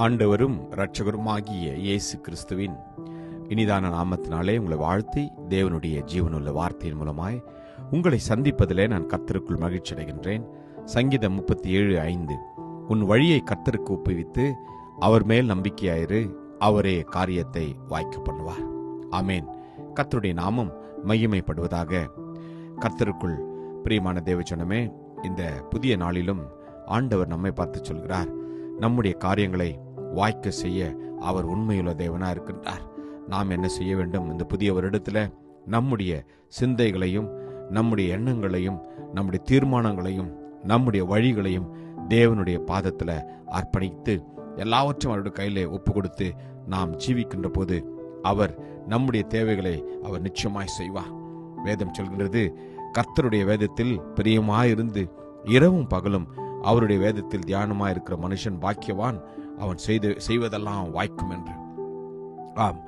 ஆண்டவரும் இரட்சகருமாகிய இயேசு கிறிஸ்துவின் இனிதான நாமத்தினாலே உங்களை வாழ்த்தி தேவனுடைய ஜீவனுள்ள வார்த்தையின் மூலமாய் உங்களை சந்திப்பதிலே நான் கர்த்தருக்குள் மகிழ்ச்சி அடைகின்றேன். சங்கீதம் 37:5 உன் வழியை கர்த்தருக்கு ஒப்புவித்து அவர் மேல் நம்பிக்கையாயிரு, அவரே காரியத்தை வாய்க்க பண்ணுவார். ஆமேன். கர்த்தருடைய நாமம் மகிமைப்படுவதாக. கர்த்தருக்குள் பிரியமான தேவஜனமே, இந்த புதிய நாளிலும் ஆண்டவர் நம்மை பார்த்து சொல்கிறார், நம்முடைய காரியங்களை வாய்க்க செய்ய அவர் உண்மையுள்ள தேவனாக இருக்கின்றார். நாம் என்ன செய்ய வேண்டும்? இந்த புதிய வருடத்தில் நம்முடைய சிந்தைகளையும் நம்முடைய எண்ணங்களையும் நம்முடைய தீர்மானங்களையும் நம்முடைய வழிகளையும் தேவனுடைய பாதத்தில் அர்ப்பணித்து எல்லாவற்றையும் அவருடைய கையிலே ஒப்பு கொடுத்து நாம் ஜீவிக்கின்ற போது அவர் நம்முடைய தேவைகளை அவர் நிச்சயமாய் செய்வார். வேதம் சொல்கின்றது, கர்த்தருடைய வேதத்தில் பிரியமாயிருந்து இரவும் பகலும் அவருடைய வேதத்தில் தியானமாக இருக்கிற மனுஷன் பாக்கியவான், அவன் செய்வதெல்லாம் வாய்க்கும் என்று. ஆம்,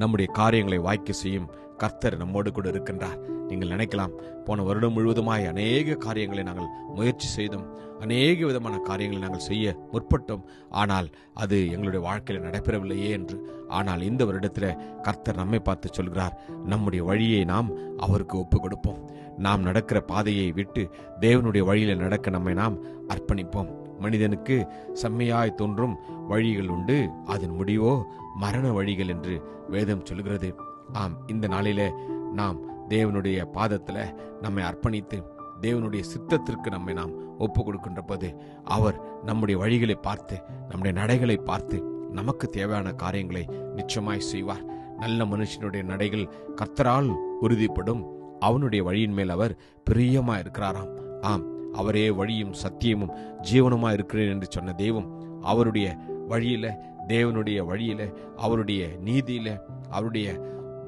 நம்முடைய காரியங்களை வாய்க்க செய்யும் கர்த்தர் நம்மோடு கூட இருக்கின்றார். நீங்கள் நினைக்கலாம், போன வருடம் முழுவதுமாய் அநேக காரியங்களை நாங்கள் முயற்சி செய்தோம், அநேக விதமான காரியங்களை நாங்கள் செய்ய முற்பட்டோம், ஆனால் அது எங்களுடைய வாழ்க்கையில் நடைபெறவில்லையே என்று. ஆனால் இந்த வருடத்தில் கர்த்தர் நம்மை பார்த்து சொல்கிறார், நம்முடைய வழியை நாம் அவருக்கு ஒப்பு கொடுப்போம். நாம் நடக்கிற பாதையை விட்டு தேவனுடைய வழியில நடக்க நம்மை நாம் அர்ப்பணிப்போம். மனிதனுக்கு செம்மையாய் தோன்றும் வழிகள் உண்டு, அதன் முடிவோ மரண வழிகள் என்று வேதம் சொல்கிறது. ஆம், இந்த நாளிலே நாம் தேவனுடைய பாதத்துல நம்மை அர்ப்பணித்து தேவனுடைய சித்தத்திற்கு நம்மை நாம் ஒப்பு கொடுக்கின்ற போது அவர் நம்முடைய வழிகளை பார்த்து நம்முடைய நடைகளை பார்த்து நமக்கு தேவையான காரியங்களை நிச்சயமாய் செய்வார். நல்ல மனுஷனுடைய நடைகள் கர்த்தரால் உறுதிப்படும், அவனுடைய வழியின் மேல் அவர் பிரியமா இருக்கிறாராம். ஆம், அவரே வழியும் சத்தியமும் ஜீவனுமா இருக்கிறேன் என்று சொன்ன தெய்வம் அவருடைய வழியில, தேவனுடைய வழியில, அவருடைய நீதியில, அவருடைய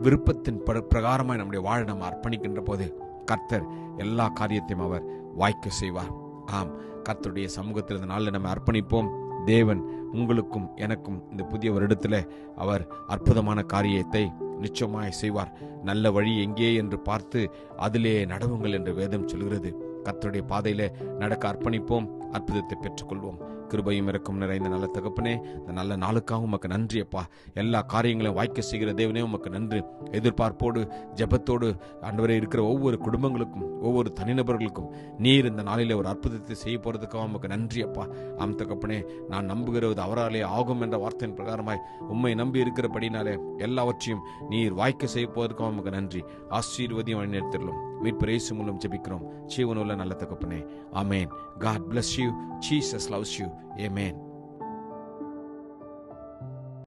விருப்பத்தின் பிரகாரமாய் நம்முடைய வாழ நம்ம அர்ப்பணிக்கின்ற போது கர்த்தர் எல்லா காரியத்தையும் அவர் வாய்க்க செய்வார். ஆம், கர்த்தருடைய சமூகத்தில் இந்த நாளில் நம்ம அர்ப்பணிப்போம். தேவன் உங்களுக்கும் எனக்கும் இந்த புதிய வருடத்தில் அவர் அற்புதமான காரியத்தை நிச்சயமாய் செய்வார். நல்ல வழி எங்கே என்று பார்த்து அதிலே நடவுங்கள் என்று வேதம் சொல்கிறது. கர்த்தருடைய பாதையில நடக்க அர்ப்பணிப்போம், அற்புதத்தை பெற்றுக்கொள்வோம். கிருபையும் இரக்கம் நிறைந்த நல்ல தகப்பனே, இந்த நல்ல நாளுக்காக உமக்கு நன்றி அப்பா. எல்லா காரியங்களையும் வாய்க்க செய்கிற தேவனே உமக்கு நன்றி. எதிர்பார்ப்போடு ஜெபத்தோடு ஆண்டவரே இருக்கிற ஒவ்வொரு குடும்பங்களுக்கும் ஒவ்வொரு தனிநபர்களுக்கும் நீர் இந்த நாளிலே ஒரு அற்புதத்தை செய்ய போறதுக்காக உமக்கு நன்றி அப்பா. ஆம் தகப்பனே, நான் நம்புகிறது அவராலே ஆகும் என்ற வார்த்தையின் பிரகாரமாய் உம்மை நம்பி இருக்கிறபடினாலே எல்லாவற்றையும் நீர் வாய்க்க செய்ய போவதற்காக உமக்கு நன்றி. ஆசீர்வதியும் வழி நேர்த்திலும் மீட்பர் இயேசு மூலம் ஜெபிக்கிறோம் ஜீவனுள்ள நல்ல தகப்பனே. ஆமென். God bless you. Jesus loves you. Amen.